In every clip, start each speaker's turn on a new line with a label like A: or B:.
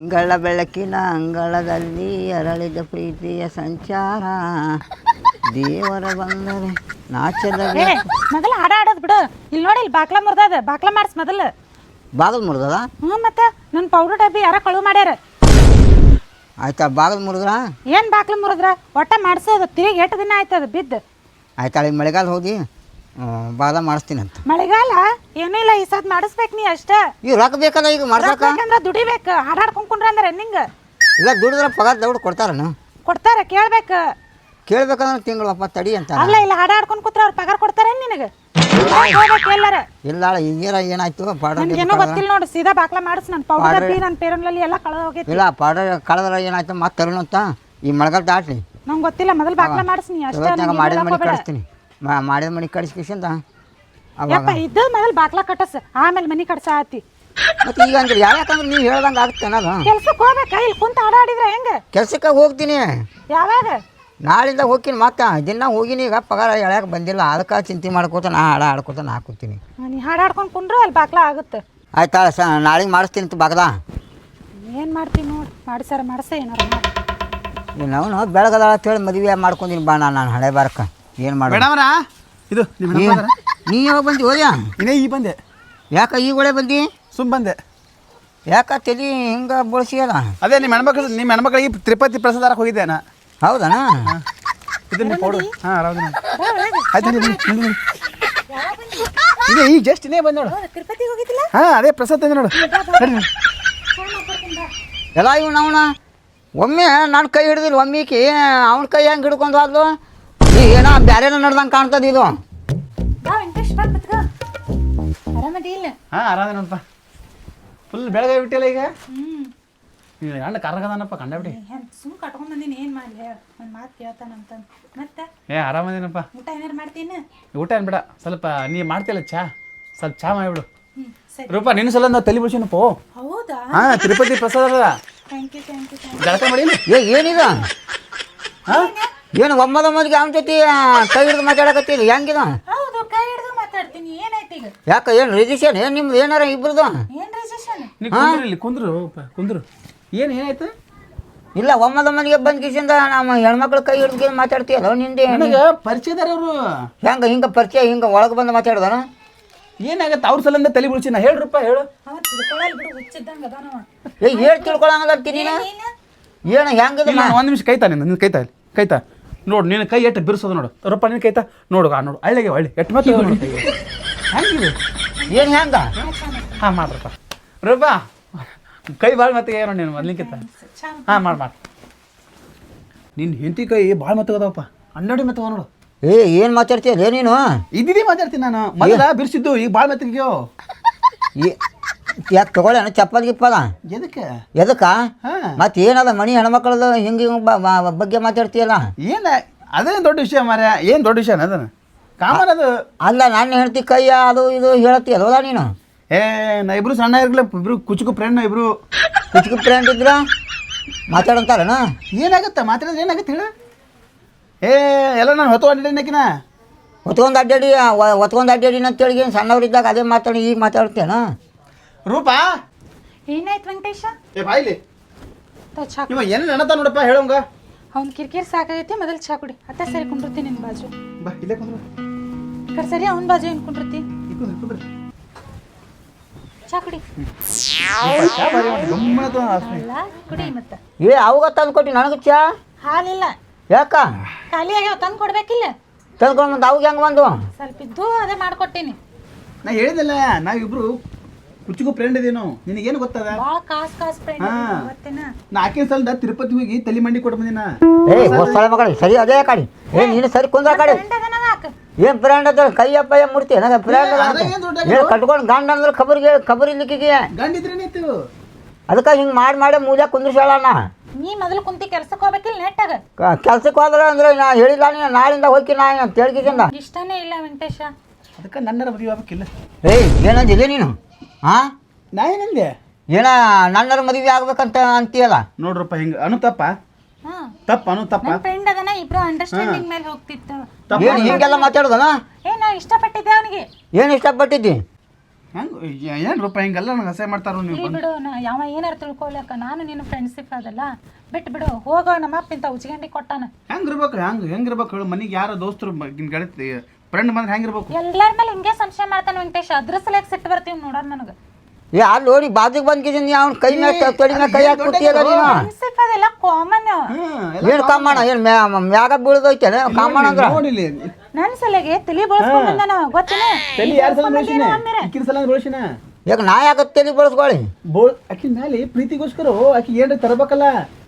A: ಅಂಗಳ ಬೆಳಕಿನ ಅಂಗಳದಲ್ಲಿ ಅರಳಿದ ಪ್ರೀತಿಯ ಸಂಚಾರ ದೇವರ ಬಂದರೆ ನಾಚದ
B: ಮೊದಲು ಹಾಡ ಆಡೋದು ಬಿಡು. ಇಲ್ಲಿ ನೋಡಿ, ಇಲ್ಲಿ ಬಾಕ್ಲ ಮುರ್ದದ, ಬಾಕ್ಲ ಮಾಡಿಸ್ ಮೊದಲು.
A: ಬಾಗಲ್ ಮುರಿದದ?
B: ಹ್ಞೂ, ಮತ್ತೆ ನನ್ನ ಪೌಡರ್ ಡಬ್ಬಿ ಯಾರ ಕಳು ಮಾಡ್ಯಾರ.
A: ಆಯ್ತಾ, ಬಾಗಲ್ ಮುರಿದ್ರ?
B: ಏನು ಬಾಕ್ಲ ಮುರಿದ್ರ? ಒಟ್ಟ ಮಾಡಿಸೋದು ತಿರುಗಿ 8 ದಿನ ಆಯ್ತದ ಬಿದ್ದು.
A: ಆಯ್ತಾಳೆ, ಮಳೆಗಾಲ ಹೋಗಿ ಬಾದ ಮಾಡಿಸ್ತೀನಿ ಅಂತ.
B: ಮಳೆಗಾಲ ಏನಿಲ್ಲ, ಈ ಸದ್ ಮಾಡಿಸ್ಬೇಕು ನೀ ಅಷ್ಟ.
A: ಈಗ ರೊಕ್ಕ ಬೇಕಲ್ಲ ಈಗ ಮಾಡ್ಬೇಕಂದ್ರೆ
B: ದುಡಿಬೇಕು. ಹಾಡಾಡ್ಕೊಂಡ್ರೆ ಅಂದ್ರೆ ನಿಂಗೆ
A: ಇಲ್ಲ ದುಡಿದ್ರೆ ಪಗಾರ ದೌಡ್ ಕೊಡ್ತಾರನು?
B: ಕೊಡ್ತಾರೆ, ಕೇಳ್ಬೇಕು.
A: ಕೇಳ್ಬೇಕಂದ್ರೆ ತಿಂಗಳು ಒಪ್ಪ ತಡಿ ಅಂತ.
B: ಅಲ್ಲ, ಇಲ್ಲ ಹಾಡಾಡ್ಕೊಂಡು ಕೂತ್ರೆ ಅವ್ರು ಪಗಾರ ಕೊಡ್ತಾರೆ ನಿನಗೆ?
A: ಇಲ್ಲ ಹಿಂಗೇರ ಏನಾಯ್ತು
B: ಏನೋ ಗೊತ್ತಿಲ್ಲ ನೋಡು. ಸೀದಾ ಬಾಕ್ಲ ಮಾಡಿಸ್. ನನ್ನ ಪೌಡರ್ ಡಬ್ಬಿ ನನ್ನ ಪೇರನ್ಲಲ್ಲಿ ಎಲ್ಲ ಕಳೆದ ಹೋಗೈತಿ.
A: ಇಲ್ಲ ಪಾಡರ್ ಕಳೆದ್ರ ಏನಾಯ್ತು ಮತ್ತೆ ತರುಣ ಅಂತ. ಈ ಮಳೆಗಾಲ ದಾಟ್ಲಿ,
B: ನಂಗೆ ಗೊತ್ತಿಲ್ಲ. ಮೊದಲು ಬಾಕ್ಲ ಮಾಡಿಸ್ ನೀ ಅಷ್ಟೇ.
A: ಮಾಡಿದ ಮನೆ ಕಳಿಸ್ತೀನಿ. ಮಾಡಿದ ಮನೆ ಕಳಿಸ್ಕಿಂದ
B: ಅವಾಗ ಇದ್ದ ಮೊದಲು ಬಾಕ್ಲ ಕಟ್ಟಸ್, ಆಮೇಲೆ ಮನೆ ಕಟ್ಸ ಆತಿ.
A: ಮತ್ತೆ ಈಗ ಅಂದ್ರೆ ಯಾಕಂದ್ರೆ ನೀವು ಹೇಳ್ದಂಗೆ ಆಗುತ್ತೆ ಅನ್ನೋದು.
B: ಕೆಲ್ಸಕ್ಕೆ ಹೋಗ್ಬೇಕ? ಇಲ್ಲಿ ಕುಂತ ಹಾಡಾಡಿದ್ರೆ ಹೆಂಗೆ?
A: ಕೆಲ್ಸಕ್ಕೆ ಹೋಗ್ತೀನಿ.
B: ಯಾವಾಗ?
A: ನಾಳಿಂದ ಹೋಗ್ತೀನಿ. ಮತ್ತೆ ದಿನ ಹೋಗಿನಿ. ಈಗ ಪಗಾರ ಎಳ್ಯಾಕೆ ಬಂದಿಲ್ಲ, ಅದಕ್ಕೆ ಚಿಂತೆ ಮಾಡ್ಕೋತ ನಾ ಹಾಡ್ಕೋತ ನಾ ಹಾಕೋತೀನಿ.
B: ನೀ ಹಾಡಾಡ್ಕೊಂಡು ಕುಂಡ್ರೆ ಅಲ್ಲಿ ಬಾಕ್ಲ ಆಗುತ್ತೆ.
A: ಆಯ್ತಾ, ನಾಳೆಗೆ ಮಾಡಿಸ್ತೀನಿ ಅಂತ ಬಾಗದ.
B: ಏನು ಮಾಡ್ತೀನಿ ನೋಡಿ, ಮಾಡಿಸಾರ ಮಾಡಿಸ ಏನಾರ ಮಾಡಿ.
A: ನಾವು ಬೆಳಗದ ಅಂತೇಳಿ ಮದುವೆ ಮಾಡ್ಕೊಂತೀನಿ ಬಾ. ನಾನು ಹಳೆ ಬಾರಕ್ಕೆ ಏನು ಮಾಡಿ.
C: ಇದು
A: ನೀ ಯಾವಾಗ ಬಂದಿ? ಹೋದ್ಯಾ?
C: ಇನ್ನೇ ಈಗ ಬಂದೆ.
A: ಯಾಕೆ ಈಗ ಒಳ್ಳೆ ಬಂದು
C: ಸುಮ್ಮ ಬಂದೆ?
A: ಯಾಕೆ ತಲೆ ಹಿಂಗೆ ಬಳಸಿಯಲ್ಲ?
C: ಅದೇ ನಿಮ್ಮ ಹೆಣ್ಮಕ್ಳಿಗೆ ತಿರುಪತಿ ಪ್ರಸಾದಕ್ಕೆ ಹೋಗಿದ್ದೆ ನಾ.
A: ಹೌದಾ?
C: ಇದು ನಿಮ್ಮ ಪೌಡರ್. ಹಾಂ, ಆರಾಮ ಆಯ್ತು. ಇದೆ ಈಗ ಜಸ್ಟ್ ಇನ್ನೇ ಬಂದೆ ನೋಡು.
B: ತಿರುಪತಿಗೆ ಹೋಗಿದ್ದಿಲ್ಲ?
C: ಹಾಂ, ಅದೇ ಪ್ರಸಾದ ತಂದೆ ನೋಡು.
A: ಎಲ್ಲ ಇವ್ ನಾವನ ಒಮ್ಮೆ ನನ್ನ ಕೈ ಹಿಡ್ದಿಲ್ಲ, ಒಮ್ಮಿಕಿ ಅವನ ಕೈ ಹೆಂಗೆ ಹಿಡ್ಕೊಂಡು ಆದ್ಲು. ಈಗ ಏನೋ ಬ್ಯಾರೇನ ನಡ್ದಂಗೆ ಕಾಣ್ತದೆ ಇದು.
C: ಹಾಂ, ಆರಾಮ ನೋಡಪ್ಪ. ಫುಲ್ ಬೆಳಗ್ಗೆ ಬಿಟ್ಟಿಲ್ಲ ಈಗ. ನೀನು ಗಂಡ ಕರ್ಗದಾನಪ್ಪ ಕಂಡಬಿಟ್ಟು.
B: ಸುಮ್ ಕಟ್ಕೊಂಡ್ ಬಂದಿನಿ. ಏನು ಮಾಡಲಿ, ಒಂದು ಮಾತು ಕೇಳ್ತಾನಂತ. ಮತ್ತೆ
C: ಆರಾಮದೇನಪ್ಪ.
B: ಊಟ ಏನಾರು ಮಾಡ್ತೀನಿ?
C: ಊಟ ಏನು ಬೇಡ, ಸ್ವಲ್ಪ ನೀ ಮಾಡ್ತಿಲ್ಲ ಚಾ, ಸ್ವಲ್ಪ ಚಾ ಮಾಡಿಬಿಡು. ರೂಪ ನಿನ್ನ ಸಲ ನಾವು ತಲೆ ಬಿಡ್ಸಿನಪ್ಪ.
B: ಹೌದಾ?
C: ಹಾಂ, ತಿರುಪತಿ ಪ್ರಸಾದ.
B: Thank you.
C: ಜಳಕ ಮಾಡಿ.
A: ಏನಿದ? ಹಾಂ, ಏನು ಒಮ್ಮದೊಮ್ಮದಿಗೆ ಅವನ ಜೊತೆ ಕೈ ಹಿಡಿದು ಮಾತಾಡಕತ್ತೀರಿ? ಹೆಂಗಿದ?
B: ಹೌದು, ಕೈ ಹಿಡಿದು ಮಾತಾಡ್ತೀನಿ. ಏನಾಯ್ತು ಈಗ?
A: ಯಾಕೆ ಏನು ರಿಜಿಸ್ಟ್ರೇಷನ್ ಏನು ನಿಮ್ದು ಏನಾರ ಇಬ್ರದು?
B: ಏನು ರಿಜಿಸ್ಟ್ರೇಷನ್?
C: ನೀ ಕುಂದ್ರು ಇಲ್ಲಿ, ಕುಂದ್ರು. ಏನಾಯ್ತು?
A: ಇಲ್ಲ, ಒಮ್ಮದೊಮ್ಮದಿಗೆ ಬಂದ್ ಕಿಸಿಂದ ನಮ್ಮ ಹೆಣ್ಮಕ್ಳು ಕೈ ಹಿಡಿದು ಮಾತಾಡ್ತೀಯಲ್ಲ ನಿಂದೆ.
C: ನನಗೆ ಪರಿಚಯದಾರ ಅವರು.
A: ಹೆಂಗೆ ಹಿಂಗೆ ಪರಿಚಯ ಹಿಂಗೆ ಒಳಗೆ ಬಂದು ಮಾತಾಡ್ದಾನ?
C: ಏನಾಗತ್ತೆ ಅವ್ರ ಸಲಿಂದ ತಲೆ ಬಿಡ್ಸಿ. ನಾ ಹೇಳ್ರಪ್ಪ ಹೇಳು.
A: ಹೇಳಿ ತಿಳ್ಕೊಳಂಗತ್ತೀನಿ. ಏನು ಹೆಂಗದ?
C: ಒಂದು ನಿಮಿಷ ಕೈತಾ ನಿನ್ನ ಕೈತಾ ನೋಡು. ನಿನ್ನ ಕೈ ಎಟ್ಟು ಬಿರ್ಸೋದು ನೋಡು. ರೂಪ ನಿನ್ನ ಕೈತಾ ನೋಡು. ನೋಡು ಹಳ್ಳಿಗೆ ಹಳ್ಳಿ ಎಟ್ಟು ಮತ್ತೆ ಹೆಂಗಿದೆ?
A: ಏನು ಹೆಂಗ?
C: ಹಾಂ ಮಾಡ್ರಪ್ಪ. ರೂಪ ಕೈ ಭಾಳ ಮತ್ತೆ ಏನೋ ನೀನು ಮೊದ್ಲಿಕ್ಕಿಂತ. ಹಾಂ ಮಾಡಿ. ನಿನ್ನ ಹೆಂಡತಿ ಕೈ ಭಾಳ ಮತ್ತಗದವಪ್ಪ. ಹನ್ನೆರಡು ಮತ್ತವ ನೋಡು.
A: ಏನು ಮಾತಾಡ್ತೀಯ ನೀನು?
C: ಇದ್ದೀರಿ ಮಾತಾಡ್ತೀನಿ ನಾನು. ಮೊದಲ ಬಿರ್ಸಿದ್ದು ಈಗ ಭಾಳ ಮತ್ತಿಗ್ಯೋ.
A: ಯಾಕೆ ತಗೊಳ್ಳೋಣ ಚಪ್ಪಲ್ ಗಿಪ್ಪದ? ಎದಕ್ಕ? ಮತ್ತೆ ಏನದ ಮಣಿ ಹೆಣ್ಮಕ್ಳದು ಹಿಂಗೆ ಬಗ್ಗೆ ಮಾತಾಡ್ತೀಯಲ್ಲ?
C: ಏನು ಅದೇನು ದೊಡ್ಡ ವಿಷಯ ಮಾರ್ಯ? ಏನು ದೊಡ್ಡ ವಿಷಯ ಅದನ್ನು ಕಾಮನ್ ಅದು.
A: ಅಲ್ಲ, ನಾನು ಹೇಳ್ತಿ ಕೈಯ ಅದು ಇದು ಹೇಳ್ತೀಯಲ್ವಲ್ಲ ನೀನು?
C: ನಾ ಇಬ್ರು ಸಣ್ಣ ಇರ್ಲಿಲ್ಲ, ಇಬ್ರು ಕುಚುಕು ಫ್ರೆಂಡ್. ಇಬ್ರು
A: ಕುಚುಕು ಫ್ರೆಂಡ್ ಇದ್ರ ಮಾತಾಡಂತಾರಣ?
C: ಏನಾಗತ್ತೆ ಮಾತಾಡಿದ್ರೆ ಏನಾಗತ್ತೆ ಹೇಳ? ಎಲ್ಲ ನಾನು ಅಡ್ಡಾಡಿನಕಿನ
A: ಹೊತ್ಕೊಂಡು ಅಡ್ಡಾಡಿನ ಅಂತೇಳಿ ಸಣ್ಣವ್ರಿದ್ದಾಗ ಅದೇ ಮಾತಾಡಿ ಈಗ ಮಾತಾಡ್ತೇನ?
C: ರೂಪಾ
B: ಏನಾಯ್ತು ವೆಂಕಟೇಶ?
C: ಬಾಯ್ಲಿ ಏನು ನೆನತ ನೋಡಪ್ಪ ಹೇಳೋಂಗ.
B: ಅವ್ನು ಕಿರಿಕಿರಿ ಸಾಕಾಗೈತಿ. ಮೊದಲು ಚಾ ಕುಡಿ. ಅತ್ತ ಸರಿ ಕುಂಡಿರ್ತೀನಿ ನಿನ್ನ ಬಾಜು.
C: ಬಾ ಇಲ್ಲೇ ಕುಂದ್ರು.
B: ಕಡೆ ಸರಿ ಅವನ ಬಾಜು ಏನು ಕುಂಡಿರ್ತಿ? ಚಾ ಕುಡಿ. ಕುಡಿ ಮತ್ತೆ.
A: ಅವಾಗ ತಂದು ಕೊಟ್ಟು ನನಗೆ ಚಾ?
B: ಹಾಲಿಲ್ಲ.
A: ಯಾಕ?
B: ಖಾಲಿ ಆಗ್ಯಾವ, ತಂದು ಕೊಡ್ಬೇಕಿಲ್ಲ?
A: ತಂದ್ಕೊಂಡು ಬಂದು ಅವಾಗ ಹೆಂಗೆ ಬಂದು?
B: ಸ್ವಲ್ಪ ಇದ್ದು ಅದೇ ಮಾಡ್ಕೊಟ್ಟೀನಿ.
C: ನಾ ಹೇಳಿದಿಲ್ಲ, ನಾವಿಬ್ರು ಕುಚಿಗೂ ಫ್ರೆಂಡ್ ಇದೇನು. ನಿನಗೇನು ಗೊತ್ತದ?
B: ಭಾಳ ಕಾಸ್ ಫ್ರೆಂಡ್ ಗೊತ್ತೇನ?
C: ನಾ ಆಕಿನ ಸಲದ ತಿರುಪತಿ ಹೋಗಿ ತಲೆ ಮಂಡಿ ಕೊಟ್ಟು ಬಂದಿನ.
A: ಹೊಸ ಮಗಳು ಸರಿ ಅದೇ ಕಡೆ. ನೀನು ಸರಿ ಕುಂದ್ರ ಕಡೆ. ಏನು ಫ್ರೆಂಡ್ ಅದ? ಕೈಯಪ್ಪ ಮುಡ್ತಿ ನನಗೆ ಫ್ರೆಂಡ್ ಕಟ್ಕೊಂಡು ಗಂಡ ಅಂದ್ರೆ ಖಬರ್ ಇಲ್ಲಿಕ್ಕಿಗೆ
C: ಗಂಡಿದ್ರೇನಿತ್ತು.
A: ಅದಕ್ಕೆ ಹಿಂಗೆ ಮಾಡಿ ಮೂಲೆ ಕುಂದ್ರಿಸಾಳಣ್ಣ.
B: ನೀ ಮೊದಲು ಕುಂತಿ ಕೆಲ್ಸಕ್ಕೆ ಹೋಗ್ಬೇಕಿಲ್ಲ ನೆಟ್ಟಾಗ?
A: ಕೆಲ್ಸಕ್ಕೆ ಹೋದ್ರೆ ಅಂದ್ರೆ ನಾ ಹೇಳಿಲ್ಲ, ನೀನು ನಾಳಿಂದ ಹೋಗಿ ನಾ ತೇಳ್ಕಿಸಿಂದ
B: ಇಷ್ಟನೇ ಇಲ್ಲ ವೆಂಕಟೇಶ.
C: ಅದಕ್ಕೆ ನನ್ನರ ಮದುವೆ ಆಗ್ಬೇಕಿಲ್ಲ.
A: ಏನಂದಿಲ್ಲ ನೀನು? ಹಾಂ,
C: ನಾ ಏನಂದೆ?
A: ಏನ ನನ್ನರ ಮದುವೆ ಆಗ್ಬೇಕಂತ ಅಂತೀಯಲ್ಲ?
C: ನೋಡ್ರಪ್ಪ ಹಿಂಗೆ ಅನುತಪ್ಪ ತಪ್ಪನು ತಪ್ಪ
B: ನನ್ನ ಫ್ರೆಂಡ್ ಅದನ್ನ ಇಬ್ರು ಅಂಡರ್ಸ್ಟ್ಯಾಂಡಿಂಗ್ ಮೇಲೆ ಹೋಗ್ತಿತ್ತು.
A: ಏನು ಹಿಂಗೆಲ್ಲ ಮಾತಾಡೋದನ?
B: ನಾ ಇಷ್ಟಪಟ್ಟಿದ್ದೆ ಅವನಿಗೆ.
A: ಏನು ಇಷ್ಟಪಟ್ಟಿದ್ದಿ?
C: ಹೆಂಗೆ ಏನು ರೂಪ ಹಿಂಗೆಲ್ಲ ನಂಗೆ ಅಸಹ್ಯ ಮಾಡ್ತಾರೋ ನೀವು
B: ಇಲ್ಲಿ ಬಿಡು, ಯಾವ ಏನಾರು ತಿಳ್ಕೊಳಕ ನಾನು ನಿನ್ನ ಫ್ರೆಂಡ್ಶಿಪ್ ಅದಲ್ಲ, ಬಿಟ್ಟು ಬಿಡು. ಹೋಗೋ, ನಮ್ಮ ಅಪ್ಪ ಇಂತ ಉಚ್ಗಂಡಿ ಕೊಟ್ಟಾನ.
C: ಹೆಂಗಿರ್ಬೇಕು ಹೆಂಗಿರ್ಬೇಕು ಹೇಳು? ಮನೆಗೆ ಯಾರೋ ದೋಸ್ತರು ಗೆಳತಿ ಫ್ರೆಂಡ್ ಬಂದ್ರೆ ಹೆಂಗಿರ್ಬೇಕು?
B: ಎಲ್ಲರ ಮೇಲೆ ಹಿಂಗೆ ಸಂಶಯ ಮಾಡ್ತಾನೆ ವೆಂಕಟೇಶ್. ಅದ್ರ ಸಲಕ್ಕೆ ಸಿಟ್ಟು ಬರ್ತೀವಿ ನೋಡೋಣ ನನಗೆ.
A: ಅಲ್ಲಿ ನೋಡಿ ಬಾಜಿಗೆ ಬಂದ್ಕಿದ್ದೀನಿ ಅವ್ನ ಕೈ ಮ್ಯಾಗ ತೊಡಿ ಮ್ಯಾಗ ಕೈ ಹಾಕಿ ಕೊಟ್ಟಿಯಲ್ಲ ನೀನು.
B: ಫ್ರೆಂಡ್ಶಿಪ್ ಅದೆಲ್ಲ ಕಾಮನ್.
A: ಏನು ಕಾಮಣ? ಏನು ಮ್ಯಾಗ ಬೀಳ್ದೈತೇನೆ ಕಾಮಣ ಅಂದ್ರೆ?
B: ನನ್ನ ಸಲಗೆ ತಲೆ ಬಳಸ್ಕೊಂಡ್ ಬಂದಾನ ಗೊತ್ತೇನೆ.
A: ಯಾಕೆ ನಾ ಯಾಕೆ ತಲೆ ಬಳಸ್ಕೊಳ್ಳಿ?
C: ಆಕಿ ಮೇಲೆ ಪ್ರೀತಿಗೋಸ್ಕರ ಆಕಿ ಏನ್ರ ತರಬೇಕಲ್ಲ,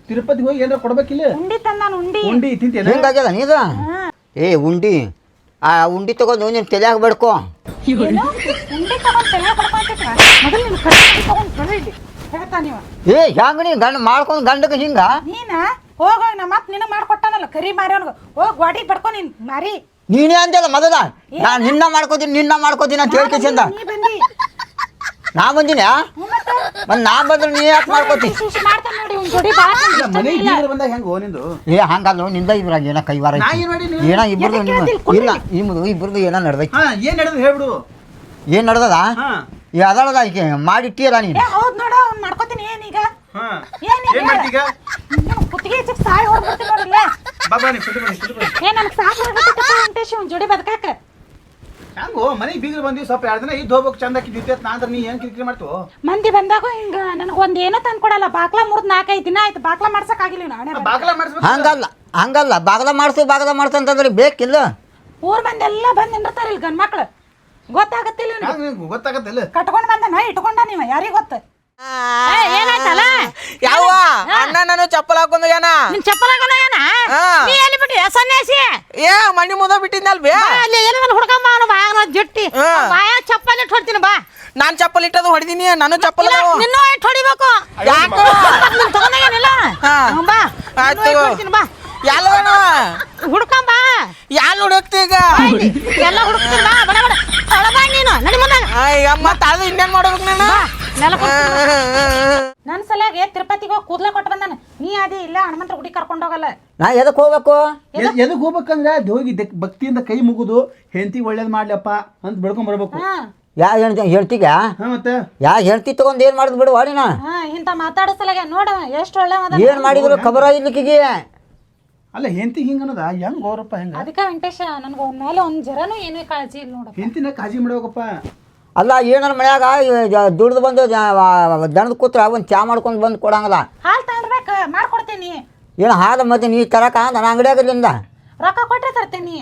C: ತಿರುಪತಿಗೆ ಹೋಗಿ ಏನ್ರ ಕೊಡ್ಬೇಕಿಲ್ಲ.
B: ಉಂಡಿ ತಂದಾನ, ಉಂಡಿ
C: ತಿಂತೇನೆ.
A: ಹೆಂಗಾಗ್ಯದ ನೀದ? ಏ ಉಂಡಿ, ಆ ಉಂಡಿ ತಗೊಂಡು ನೀನು ತಲೆಯಾಗ ಬೇಡ್ಕೊ.
B: ಉಂಡಿ ತಗೊಂಡ್ ತಲೆ ಕೊಡ್ಕೊಂತಿದ್ರ ಮೊದಲು ನಿನ್ ಕೈ ತಗೊಂಡ್ ಬರೀಲಿ ಹೇಳ್ತಾ ನೀವ.
A: ಏ ಹ್ಯಾಂಗ ನೀ ಗಂಡ ಮಾಡ್ಕೊಂಡು ಗಂಡಕ್ಕೆ ಹಿಂಗ?
B: ನೀನ ಹೋಗ, ನಮ್ಮ ಅಪ್ಪ ನಿನ್ನ ಮಾಡ್ಕೊಟ್ಟಾನಲ್ಲ ಕರಿ ಮಾರಿ ಅವನಿಗೆ. ಹೋಗ್ ಗಾಡಿ ಬಡ್ಕೊ ನೀನ್ ಮಾರಿ.
A: ನೀನೇ ಅಂದಲ್ಲ ಮೊದಲ ನಾನು ನಿನ್ನ ಮಾಡ್ಕೋತೀನಿ ಅಂತ ಹೇಳ್ಕೇಸಿಂದ
B: ನೀ ಬಂದಿ.
A: ನಾ ಬಂದಿನ? ಮತ್ತೆ ನಾ ಬಂದ್ರೆ ನೀ ಯಾಕೆ ಮಾಡ್ಕೋತಿ?
B: ಮಾಡ್ತಾನೆ ನೋಡಿ ಅವ್ನ್ ಜೋಡಿ ಬಾ.
C: ಬಂದಾಗ ಹೆಂಗ ನಿಂದು?
A: ಏ ಹಂಗಲ್ಲ, ನಿಂದ ಇಬ್ರಾಗ ಏನ ಕೈವಾರ ಏನ ಇಬ್ರದು ಇಲ್ಲ ಇಬ್ರದು ಏನ ನಡ್ದೈತಿ.
C: ಏನ್ ನಡೆದು ಹೇಳ್ಬಿಡು.
A: ಏನ್ ನಡ್ದದ? ಈ ಅದಳದ ಈಕೆ ಮಾಡಿಟ್ಟಿಯಲ್ಲ ನೀನು.
B: ಹೌದ್ ನೋಡ, ಅವ್ನ್ ಮಾಡ್ಕೋತೀನಿ. ಏನೀಗ ಕುತ್ತಿಗೆ ಸಾಯಿ ಹೊಡ್ಬಿಡ್ತೀನಿ ನೋಡಿಲ್ಲ. ನನ್ಗೆ ಸಾಕು ವೆಂಕಟೇಶ್ ಅವ್ನ್ ಜೋಡಿ ಬದುಕಾಕ.
C: ಹೆಂಗೋ ಮನೆಗೆ ಬೀಗರು ಬಂದಿವಿ, ಸ್ವಲ್ಪ 2 ದಿನ ಇದ್ದು ಹೋಗ್ಬೇಕು ಚಂದ ಹಾಕಿದ್ವಿ. ನಾಂದ್ರೆ ನೀ ಏನ್ ಕಿರಿಕಿರಿ ಮಾಡ್ತೀವೋ?
B: ಮಂದಿ ಬಂದಾಗ ಹಿಂಗ ನನಗೆ ಒಂದೇನೋ ತಂದ್ಕೊಡಲ್ಲ. ಬಾಗ್ಲ 3-4-5 ದಿನ ಆಯ್ತು ಬಾಗ್ಲ ಮಾಡ್ಸಕ್ ಆಗಿಲ್ಲ. ನಾನೇ
C: ಬಾಗಲ ಮಾಡಿಸ್ಬೇಕು.
A: ಹಂಗಲ್ಲ ಬಾಗಲ ಮಾಡ್ಸು ಅಂತಂದ್ರೆ ಬೇಕಿಲ್ಲ.
B: ಊರ್ ಮಂದಿ ಎಲ್ಲ ಬಂದ್ ನಿಂದಿರ್ತಾರ ಇಲ್ಲಿ ಗಂಡ್ ಮಕ್ಳು. ಗೊತ್ತಾಗತ್ತಿಲ್ಲ
C: ಗೊತ್ತಾಗತ್ತಿಲ್ಲ.
B: ಕಟ್ಕೊಂಡ್ ಬಂದ ಇಟ್ಕೊಂಡ ನೀವ ಯಾರಿಗ ಗೊತ್ತ? ಏನಾಯ್ತಲ್ಲ
D: ಯಾವ ಅಣ್ಣ ನಾನು ಚಪ್ಪಲ್ ಹಾಕೊಂಡು ಏನ
B: ನಿನ್ ಚಪ್ಪಲ್ ಹಾಕೊಂಡ ಏನ? ನೀ ಎಲ್ಲಿ ಬಿಟ್ಟಿ ಸನ್ಯಾಸಿ?
D: ಏ ಮಣ್ಣಿ ಮುದ ಬಿಟ್ಟಿದ್ನಲ್ವೇ
B: ಅಲ್ಲಿ ಏನಾದ್ರು ಹುಡ್ಕಂಬ ಅವನು ಬಾಗ ಜುಟ್ಟಿ ಬಾಯ ಚಪ್ಪಲ್ ಇಟ್ಟು ಹೊಡ್ತೀನಿ ಬಾ.
D: ನಾನ್ ಚಪ್ಪಲ್ ಇಟ್ಟದು ಹೊಡಿದೀನಿ. ನಾನು ಚಪ್ಪಲ್
B: ನಿನ್ನೂ ಇಟ್ಟು ಹೊಡಿಬೇಕು.
D: ಯಾಕೆ
B: ತಗೊಂಡೇನಿಲ್ಲ ಬಾ.
D: ಆಯ್ತು
B: ಬಾ.
D: ಎಲ್ಲ
B: ಹುಡ್ಕಂಬ.
D: ಯಾಲ್ ಹುಡುಕ್ತಿ ಈಗ?
B: ಎಲ್ಲ ಹುಡುಕ್ತೀನಿ ಬಾ. ಬಡ ಬಡ ಒಳಬಾ ನೀನು ನಡಿ ಮುಂದ.
D: ಅಮ್ಮ ತಾಳು ಇನ್ನೇನ್ ಮಾಡ್ಬೇಕು ನಾನು?
B: ನನ್ನ ಸಲಾಗೆ ತಿರುಪತಿಗೆ ಹೋಗಿ ಕೂದ್ಲ ಕೊಟ್ಟು ಬಂದಾನ. ನೀ ಅದೇ ಇಲ್ಲ ಹನುಮಂತರ ಗುಡಿ ಕರ್ಕೊಂಡು ಹೋಗಲ್ಲ.
A: ನಾ ಎದಕ್ ಹೋಗ್ಬೇಕು?
C: ಎದಕ್ ಹೋಗ್ಬೇಕಂದ್ರೆ ಅದು ಹೋಗಿ ಭಕ್ತಿಯಿಂದ ಕೈ ಮುಗಿದು ಹೆಂಡತಿ ಒಳ್ಳೇದ್ ಮಾಡ್ಲಪ್ಪ ಅಂತ ಬೆಳ್ಕೊಂಡ್ ಬರ್ಬೇಕು.
A: ಯಾ ಹೇಳ್ತಿಗ?
C: ಮತ್ತೆ
A: ಯಾ ಹೆಂಡತಿ ತಗೊಂಡ್ ಏನ್ ಮಾಡಿದ್ ಬಿಡು ವಾಡಿನ.
B: ಇಂತ ಮಾತಾಡೋ ಸಲಾಗೆ ನೋಡ ಎಷ್ಟು ಒಳ್ಳೆ
A: ಏನ್ ಮಾಡಿದ್ರು ಖಬರ ಇರ್ಲಿಕ್ಕಿಗೆ.
C: ಅಲ್ಲ ಹೆಂಡತಿ ಹಿಂಗ ಅನ್ನೋದ ಹೆಂಗ್ ಗೌರಪ್ಪ ಹೆಂಗ?
B: ಅದಕ್ಕೆ ವೆಂಕಟೇಶ ನನ್ಗೆ ಅವ್ನ ಮೇಲೆ ಒಂದ್ ಜರನೂ ಏನೂ ಕಾಳಜಿ ಇಲ್ಲ ನೋಡ.
C: ಹೆಂಡತಿನ ಕಾಳಜಿ ಮಾಡ್ಬೇಕಪ್ಪ.
A: ಅಲ್ಲ ಏನಾರ ಮನ್ಯಾಗ ದುಡ್ದು ಬಂದು ದಣದ ಕೂತ್ರ ಒಂದು ಚಾ ಮಾಡ್ಕೊಂಡು ಬಂದು ಕೊಡಂಗಲ್ಲ.
B: ಹಾಲು ತಗೊಂಡ್ಬೇಕು ಮಾಡ್ಕೊಡ್ತೀನಿ.
A: ಏನು ಹಾಲು ಮತ್ತೆ ನೀ ತರಕ ನನ್ನ ಅಂಗಡಿಯಾಗಲಿಂದ
B: ರೊಕ್ಕ ಕೊಟ್ಟರೆ ತರ್ತೀನಿ.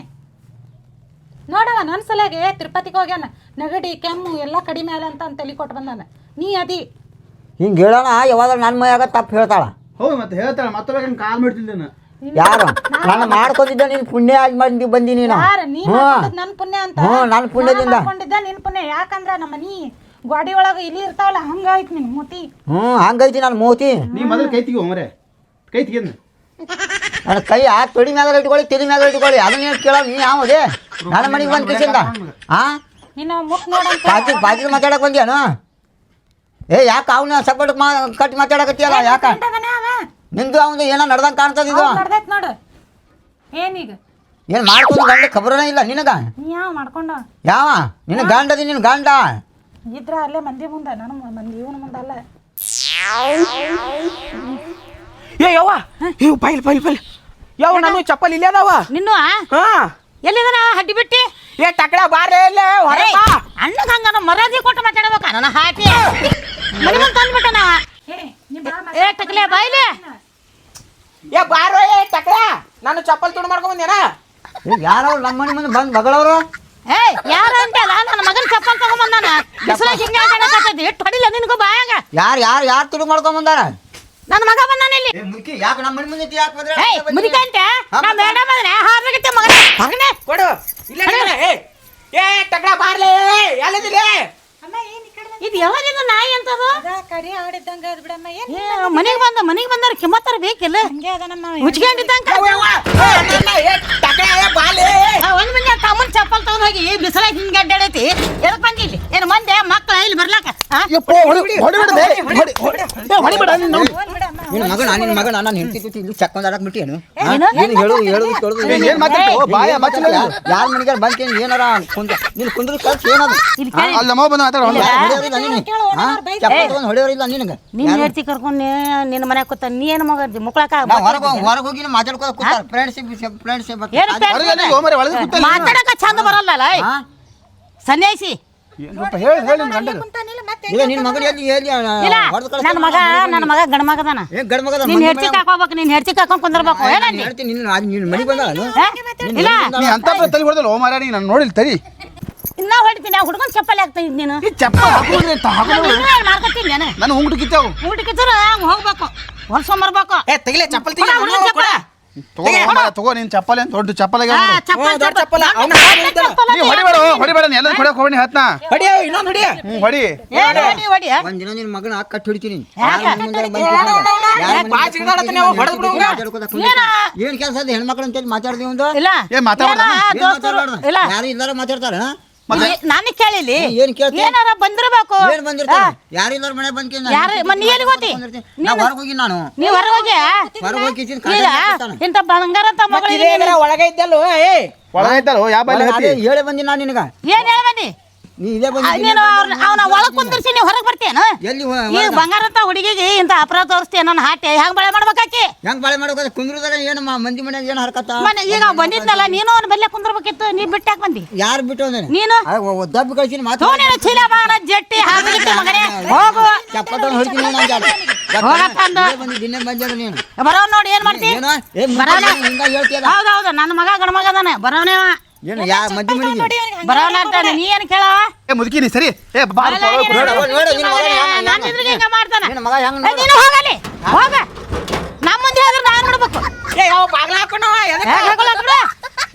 B: ನೋಡವ ನನ್ನ ಸಲಾಗೆ ತಿರುಪತಿಗೆ ಹೋಗ್ಯಾನ. ನೆಗಡಿ ಕೆಮ್ಮು ಎಲ್ಲ ಕಡಿಮೆ ಅಲ್ಲ ಅಂತ ತಲೆ ಕೊಟ್ಟು ಬಂದಾನ. ನೀ ಅದಿ
A: ಹಿಂಗೆ ಹೇಳೋಣ ಯಾವಾಗ ನನ್ನ ಮೈಯಾಗ ತಪ್ಪು ಹೇಳ್ತಾಳ.
C: ಹೌದು ಮತ್ತೆ ಹೇಳ್ತಾಳ. ಮತ್ತೆ ಕಾಲ್ ಮಾಡ್ತಿದ್ದೇನೆ.
A: ಯಾರು ನಾನು ಮಾಡ್ಕೊಂಡಿದ್ದ ನೀನು ಪುಣ್ಯ ಆಗಿ ಬಂದಿ ನೀನು.
B: ನನ್ನ ಪುಣ್ಯ ಅಂತ.
A: ನನ್ನ ಪುಣ್ಯದಿಂದ
B: ಮಾಡ್ಕೊಂಡಿದ್ದ ನಿನ್ ಪುಣ್ಯ. ಯಾಕಂದ್ರ ನಮ್ಮ ಮನಿ ಗಾಡಿ ಒಳಗ ಇಲ್ಲಿ ಇರ್ತಾವಲ್ಲ ಹಂಗಾಯ್ತು ನಿನ್ ಮೂತಿ.
A: ಹಂಗೈತಿ ನನ್ನ ಮೂತಿ.
C: ನೀ ಮೊದಲು ಕೈ ತೆಗಿಯೋ ಮರೆ. ಕೈ ತೆಗಿ.
A: ನನ್ನ ಕೈ ತೊಡಿ ಮ್ಯಾಗ ಇಟ್ಕೊಳ್ಳಿ, ತಿಳಿ ಮ್ಯಾಗ ಇಟ್ಕೊಳ್ಳಿ. ಅದನ್ನ ಏನು ಕೇಳೋ ನೀ ಯಾವದೇ ನನ್ನ ಮನೆಗೆ ಬಂದು ಕಿಸಿಂದ
B: ನೀನು ಮುಟ್ ನೋಡ
A: ಬಾಜಿ ಮಾತಾಡಕ್ ಬಂದ್ಯಾನು? ಏ ಯಾಕೆ ಅವನ ಸಪೋರ್ಟ್ ಕಟ್ಟಿ ಮಾತಾಡಕತ್ತೀಯಲ್ಲ? ಯಾಕ ನಿಂದು ಅವನು ಏನೋ ನಡ್ದಂಗೆ ಕಾಣ್ತದ ಇದು.
B: ನೋಡು ಏನೀಗ
A: ಏನು ಮಾಡ್ಕೊಂಡು ಗಂಡ ಖಬರನೇ ಇಲ್ಲ ನಿನಗ?
B: ನೀ ಯಾವ ಮಾಡ್ಕೊಂಡ?
A: ಯಾವ ನಿನ್ನ ಗಂಡದಿ ನಿನ್ನ ಗಂಡ
B: ಇದ್ರ ಅಲ್ಲೇ ಮಂದಿ ಮುಂದೆ ನನ್ನ ಮಂದಿ ಇವನ ಮುಂದೆ ಅಲ್ಲ.
D: ಏ ಯವ್ವ ಇವ್ ಪೈಲ್ ಯಾವ ನಾನು ಚಪ್ಪಲ್ ಇಲ್ಲೇ ಅದಾವ
B: ನಿನ್ನು.
D: ಹಾ
B: ಎಲ್ಲಿದಾನ ಹಡ್ಡಿ ಬಿಟ್ಟಿ?
D: ಏ ಟಕಳ ಬಾರೇ ಇಲ್ಲೇ ಹೊರಗ
B: ಅಣ್ಣಗ ಹಂಗ ಮರ್ಯಾದೆ ಕೊಟ್ಟು ಮಾತಾಡ್ಬೇಕ. ನನ್ನ ಹಾಕಿ ಮನೆ ಮುಂದೆ ತಂದ್ಬಿಟ್ಟ ನಾವ. ಏ ಟಕಲೆ ಬಾಯ್ಲೆ.
D: ಏ ಬಾರೋ ಏ ಟಕಳ ನಾನು ಚಪ್ಪಲ್ ತುಡು ಮಾಡ್ಕೊಂಡ್ ಬಂದೇನ.
A: ಯಾರು ನಮ್ಮ ಮನೆ ಮುಂದೆ ಬಂದು ಬಗಳವರು?
B: ಏ ಯಾರು ಅಂತಲ್ಲ ನನ್ನ ಮಗನ ಚಪ್ಪಲ್ ತಗೊಂಬಂದಾನ. ಬಿಸಿಲಾಗ ಹಿಂಗೆ ಆಟಾಡಕತ್ತೈತಿ. ಎಷ್ಟು ಹೊಡಿಲ್ಲ ನಿನಗೂ ಬಾಯಾಗ.
A: ಯಾರು ತುಡು ಮಾಡ್ಕೊಂಡ್ ಬಂದಾರ?
B: ನನ್ನ ಮಗ ಬಂದಾನ ಇಲ್ಲಿ.
A: ಯಾಕೆ ನಮ್ಮ ಮನೆ ಮುಂದೆ ಯಾಕೆ ಬಂದ್ರೆ?
B: ಮುದಿಕಂತೆ ನಾ ಮೇಡಮ್ ಬಂದ್ರೆ ಹಾರ್ಬೇಕತ್ತೆ ಮಗನೇ ಮಗನೇ
D: ಕೊಡು ಇಲ್ಲ ಏ ಟಕಳ ಬಾರ್ಲೇ ಎಲ್ಲಿದಿಲ್ಲ?
B: ಅಮ್ಮ ಏನ್ ಈ ಕಡೆ
E: ಇದು ಯಾವಾಗಿಂದ ನಾಯಿ ಅಂತದು
B: ಕರಿ ಆಡಿದ್ದಂಗ ಅದ್ ಬಿಡಮ್ಮ ಏನ್
E: ಮನೆಗೆ ಬಂದಾರ ಕಿಮ್ಮತ್ತಾರ ಬೇಕಿಲ್ಲ
B: ಹಂಗೆ ಅದ ನಮ್ಮ
E: ಹುಚ್ಕೊಂಡಿದ್ದಂಗ ಒಂದ್ ಮಂದಿ ತಮ್ಮನ್ ಚಪ್ಪಲ್ ತಗೊಂಡ್ ಹೋಗಿ ಬಿಸಿಲಾಗ ಹಿಂಗೆ ಅಡ್ಡಾಡೈತಿ ಎದಕ್ ಬಂದಿಲ್ಲಿ ಏನು ಮಂದೆ ಮಕ್ಳ ಇಲ್ಲಿ ಬರ್ಲಾಕ
A: ನಿನ್ನ ಮಗ ನಾನು ಹೆಂಡತಿ ಕೂತಿ ಇಲ್ಲಿ ಚಕ್ಕೊಂಡ್ ಆಡಕ್ ಬಿಟ್ಟಿಯೇನು
E: ಏನು?
A: ನೀನು ಹೇಳು ಕೇಳುದು
C: ಏನ್ ಮಾತಾಡ್ತು ಬಾಯ ಬಚ್ಚಲ
A: ಯಾರ ಮನೆಗಾರ ಬಂದ್ಕೇನು ಏನಾರ ನೀನು ಕುಂದ್ರ ಕಲ್ಸಿ ಏನದು
E: ಇಲ್ಲಿ ಕೇಳಿ
C: ಅಲ್ಲ ಮೋ ಬಂದ ಮಾತಾಡ
A: ಹೊಡೆಯೋರಿಲ್ಲ ನೀನು ಚಪ್ಪಲ್ ತಗೊಂಡು ಹೊಡೆಯೋರಿಲ್ಲ ನಿನಗೆ
E: ನಿನ್ನ ಹೆಂಡತಿ ಕರ್ಕೊಂಡು ನಿನ್ನ ಮನ್ಯಾಗ ಕೂತ ನೀ ಏನು ಮಗ ಮುಕ್ಳಾಕ
A: ನಾವು ಹೊರಗೆ ಹೋಗಿ ಮಾತಾಡ್ಕೋತ ಕೂತಾರ ಫ್ರೆಂಡ್ಶಿಪ್
E: ಏನು ಮಾತಾಡಕ ಚಂದ ಬರಲ್ಲ ಸನ್ಯಾಸಿ
C: ಹೇಳಿ ನಿಮ್ ಗಂಡಗ
A: ಇಲ್ಲ ನಿನ್ನ ಮಗನ ಎಲ್ಲಿ
E: ಇಲ್ಲ
A: ಹೊಡೆದು
E: ನನ್ನ ಮಗ ಗಂಡ ಮಗದಾನ
A: ಗಂಡ ಮಗ
E: ನಿನ್ ಹೆಡ್ತಿ ಕಾಕೋಬೇಕು ನಿನ್ ಹೆಡ್ತಿ ಕಾಕೊಂಡ್ ಕುಂದ್ರಬೇಕು ಏನ ನೀ?
A: ಹೇಳ್ತೀನಿ ನಿನ್ನ ಮನೆಗೆ ಬಂದಲ್ಲ
E: ಇಲ್ಲ
C: ನೀ ಅಂತ ತಲೆ ಹೊಡೆದಲ್ಲ ಓ ಮಾರ ನೀ ನಾನು ನೋಡಿಲ್ ತಡಿ
E: ಇನ್ನ ಹೊಡಿತೀನಿ ಆ ಹುಡುಗನ್ ಚಪ್ಪಲಿ ಆಗ್ತಾ ಇದ್ ನೀನು
C: ಈ ಚಪ್ಪ ಹಾಕೋದ್ರೆ
E: ಮಾಡ್ಕೊತೀನಿ ನಾನು
C: ನಾನು ಉಂಗ್ಡು ಕಿತ್ತಾವು
E: ಊಟ ಕಿತ್ತರು ಹಂಗ ಹೋಗ್ಬೇಕು ಹೊಲ್ಸ್ಕೊಂಬರ್ಬೇಕು
D: ತೆಗಿಲೆ ಚಪ್ಪಲ್
E: ಕೊಡ ಹುಡುಗನ್ ಚಪ್ಪಲ.
C: ತಗೋ ನೀನ್ ಚಪ್ಪಲ್ ಅಂತ ದೊಡ್ಡ ಚಪ್ಪಲಾಗ
E: ಆ, ಚಪ್ಪಲ್
D: ದೊಡ್ಡ ಚಪ್ಪಲ.
E: ಅವ್ನ ಚಪ್ಪಲ್
C: ನೀ ಹೊಡಿಬೇಡ ನೀ ಎಲ್ಲ ಕೊಡಕ್ ಹೋಗಿ ಹತ್ನಾ
D: ಹೊಡಿಯ ಇನ್ನೊಂದು ಹೊಡಿಯ
C: ಹೊಡಿ
E: ಏನ್ ಹೊಡಿ
A: ಒಂದಿನ ನಿನ್ನ ಮಗನ ಕಟ್ಟಿ ಹಿಡಿತೀನಿ ಏನ್ ಕೆಲಸ ಅದ ಹೆಣ್ಮಕ್ಳು ಅಂತ ಮಾತಾಡ್ತೀವಿ ಒಂದು
E: ಇಲ್ಲ
C: ಏ ಮಾತಾಡ
E: ದೋಸ್ತರು ಇಲ್ಲ
A: ಯಾರು ಇಲ್ಲಾರ ಮಾತಾಡ್ತಾರ
E: ನಾನು ಕೇಳಿಲಿ
A: ಏನ್ ಕೇಳ್ತೀನಿ
E: ಏನಾರ ಬಂದಿರ್ಬೇಕು
A: ಏನ್ ಬಂದಿರ್ತಾರ ಯಾರು ಇಲ್ಲಾರ ಮನೆ ಬಂದ್ಕೊಂಡು
E: ಯಾರು ಮನೆ ಎಲ್ಲಿ ಹೋತಿ
A: ನಾ ಹೊರಗೆ ಹೋಗಿ ನಾನು
E: ನೀವ್ ಹೊರ ಹೋಗಿ
A: ಹೊರಗೆ ಹೋಗಿ
E: ಈಗ ಇಂತ ಬಂಗಾರ ಅಂತ ಮಗಳಿಗೆ
D: ಒಳಗೆ ಇದ್ದಲ್ಲ ಏ
C: ಒಳಗೈತಲ್ಲ ಯಾವ ಬಾಲಿ ಹತ್ತಿ
A: ಹೇಳಿ ಬಂದಿ ನಾನು ನಿನಗ
E: ಏನ್ ಹೇಳ ಬನ್ನಿ
A: ನೀ ಇದೇ ಬಂದಿ
E: ನೀನು ಅವನ ಒಳಗ್ ಕುಂದಿರ್ಸಿ ನೀವು ಹೊರಗೆ ಬರ್ತೇನು
A: ಎಲ್ಲಿ
E: ಈ ಬಂಗಾರ ಅಂತ ಹುಡುಗಿಗೆ ಇಂತ ಅಪರಾಧ ತೋರಿಸ್ತೇನೆ ನನ್ನ ಹಾಟೆ ಹೆಂಗ್ ಬಳೆ ಮಾಡ್ಬೇಕಾಕಿ
A: ಹೆಂಗ್ ಬಾಳೆ ಮಾಡೋಕೆ ಕುಂದ್ರದಾಗ ಏನು ಮಂದಿ ಮನ್ಯಾಗ ಏನು ಹರ್ಕತ್ತ
E: ಮನೆ ಈಗ ಬಂದಿದ್ನಲ್ಲ ನೀನು ಅವ್ನ ಬಲ್ಲೆ ಕುಂದ್ರಬೇಕಿತ್ತು ನೀ ಬಿಟ್ಟಾಕ್ ಬಂದಿ
A: ಯಾರು ಬಿಟ್ಟು ಅಂದ್ರೆ
E: ನೀನು
A: ದಬ್ಬ ಕಳ್ಸಿನ ಮಾತು
E: ನೀನು ಚೀಲ ಬಾಣ ಜಟ್ಟಿ ಹಾಕಿಟ್ಟು ಮಗನೇ ಹೋಗು
A: ಚಪ್ಪಟ್ಟನ್ನು ಹೊಡಿತೀನಿ ನಾನು
E: ಹೋಗಪ್ಪ ಅಂದ
A: ಬಂದಿ ದಿನ ಬಂದ ನೀನು
E: ಬರೋವ್ ನೋಡಿ ಏನ್ ಮಾಡ್ತಿ
A: ಏನೋ ಏನ್ ಹಿಂಗ ಹೇಳ್ತೀಯಲ್ಲ
E: ಹೌದೌದು ನನ್ನ ಮಗ ಗಣ ಮಗ ಅದಾನೆ ಬರೋವನೇ
A: ಏನು ಯಾ ಮದ್ದಿ ಮನೆಗೆ
E: ಬರೋವನ ಅಂತಾನೆ ನೀ ಏನ್ ಕೇಳವ
C: ಏ ಮುದುಕಿ ನೀ ಸರಿ ಏ ಬಾ
E: ನಾನು ಇದ್ರಿಗೆ ಹಿಂಗ ಮಾಡ್ತಾನೆ
A: ನಿನ್ನ ಮಗ ಹೆಂಗ್
E: ಏ, ನೀನು ಹೋಗಲಿ ಹೋಗ ನಮ್ಮ ಮುಂದೆ ಹೋದ್ರೆ ನಾನು ನೋಡ್ಬೇಕು
D: ಏ ಯಾವ ಬಾಗ್ಲ ಹಾಕೋಣ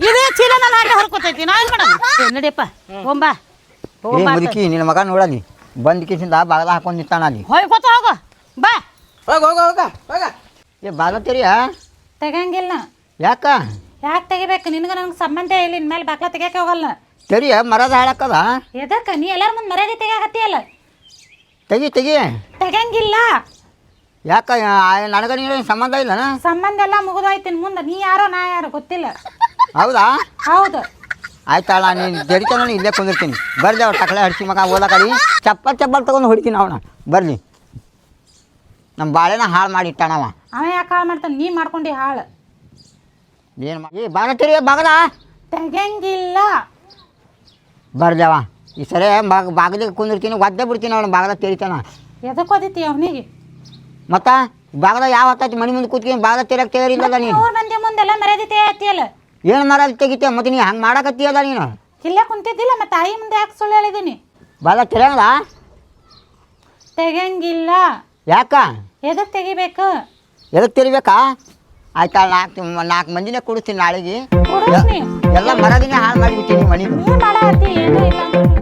E: ಇದು ಚೀಲ ನನ್ನ ಆಟ ಹೊರ್ಕೊತೈತಿ ನಾ ಏನ್ ಮಾಡೋದು ನಡಿಯಪ್ಪ ಹೋಂಬಾ
A: ಏ ಮುದುಕಿ ನಿನ್ನ ಮಗ ನೋಡಲಿ ಬಂದ್ ಕಿಸಿಂದ ಬಾಗಲ ಹಾಕೊಂಡು ನಿಂತಾನ ಅಲ್ಲಿ
E: ಹೋಗ್ಕೊತ ಹೋಗು ಬಾ
D: ಹೋಗ ಹೋಗ ಹೋಗ ಹೋಗ
A: ಏ ಬಾಗಲ ತೆರಿಯ
B: ತೆಗಂಗಿಲ್ಲ
A: ಯಾಕ
B: ಯಾಕೆ ತೆಗಿಬೇಕು ನಿನಗ ನನಗೆ ಸಂಬಂಧ ಇಲ್ಲ ಇನ್ಮೇಲೆ ಬಾಕ್ಲ ತೆಗಿಯಕ್ಕೆ ಹೋಗಲ್ಲ
A: ತೆರಿಯ ಮರದ ಹಾಳಕ್ಕದ
B: ಎದಕ್ಕ ನೀ ಎಲ್ಲಾರ ಮುಂದೆ ಮರ್ಯಾದೆ ತೆಗಿಯಾಕತ್ತೀಯಲ್ಲ
A: ತೆಗಿ
B: ತೆಗಂಗಿಲ್ಲ
A: ಯಾಕ ನನಗ ನೀನು ಸಂಬಂಧ ಇಲ್ಲನ
B: ಸಂಬಂಧ ಎಲ್ಲ ಮುಗಿದೋಯ್ತು ಇನ್ ಮುಂದೆ ನೀ ಯಾರೋ ನಾ ಯಾರೋ ಗೊತ್ತಿಲ್ಲ
A: ಹೌದಾ
B: ಹೌದು
A: ಆಯ್ತಲ್ಲ ನೀನು ತೆರಿತ ನಾನು ಇಲ್ಲೇ ಕುಂದಿರ್ತೀನಿ ಬರ್ಲಿ ಅವ್ರು ಟಕಳೆ ಹಡ್ಸಿ ಮಗ ಓದಕಡಿ ಚಪ್ಪಲ್ ತಗೊಂಡು ಹೊಡಿತೀನಿ ಅವನ ಬರ್ಲಿ ನಮ್ಮ ಬಾಳೆನ ಹಾಳು ಮಾಡಿ ಇಟ್ಟಾನವ
B: ಅವ ಯಾಕೆ ಹಾಳು ಮಾಡ್ತಾನೆ ನೀ ಮಾಡ್ಕೊಂಡು ಹಾಳು
A: ಏನು ಏ ಬಾಗ ತೆರಿಯ ಬಾಗಲ
B: ತೆಗಂಗಿಲ್ಲ
A: ಬರ್ದವ ಈ ಸರಿ ಬಾಗಿಲಿಗೆ ಕುಂದಿರ್ತೀನಿ ಒದ್ದೆ ಬಿಡ್ತೀನಿ ಅವನು ಬಾಗಲ ತೆರಿತಾನ
B: ಎದಕ್ಕೆ ಓದಿತಿ ಅವನಿಗೆ
A: ಮತ್ತು ಬಾಗಲ ಯಾವ ಹತ್ತೈತಿ ಮನೆ ಮುಂದೆ ಕೂತ್ಕೊಂಡು ಬಾಗಲ ತೆರಕ್ಕೆ ತಯಾರಿಲ್ಲಲ್ಲ ನೀನು
B: ಅವ್ರ ಮಂದಿ ಮುಂದೆಲ್ಲ ಮರ್ಯಾದೆ ತೆಗಿಯತ್ತಿಯಲ್ಲ
A: ಏನು ಮರ ತೆಗಿತೀಯ ಮತ್ತು ನೀ ಹಂಗೆ ಮಾಡಕತ್ತೀಯಲ್ಲ ನೀನು
B: ಇಲ್ಲೇ ಕುಂತಿದ್ದಿಲ್ಲ ಮತ್ತೆ ತಾಯಿ ಮುಂದೆ ಯಾಕೆ ಸುಳ್ಳು ಹೇಳಿದ್ದೀನಿ
A: ಬಾಗಲ ತೆರೆಯಲ್ಲ
B: ತೆಗಂಗಿಲ್ಲ
A: ಯಾಕ
B: ಎದಕ್ಕೆ ತೆಗಿಬೇಕು
A: ಎದಕ್ಕೆ ತೆರಿಬೇಕಾ ಆಯ್ತಾ ನಾಲ್ಕು ಮಂದಿನೇ ಕೊಡಿಸ್ತೀನಿ ನಾಳೆಗೆ
B: ಕೊಡಿಸ್ನಿ
A: ಎಲ್ಲ ಮರದಿನೇ ಹಾಳು ಮಾಡಿಬಿಡ್ತೀನಿ ಮನೆಗೆ
B: ನೀ ಮಾಡತ್ತಿ ಏನೂ ಇಲ್ಲ ಅಂದ್ರೆ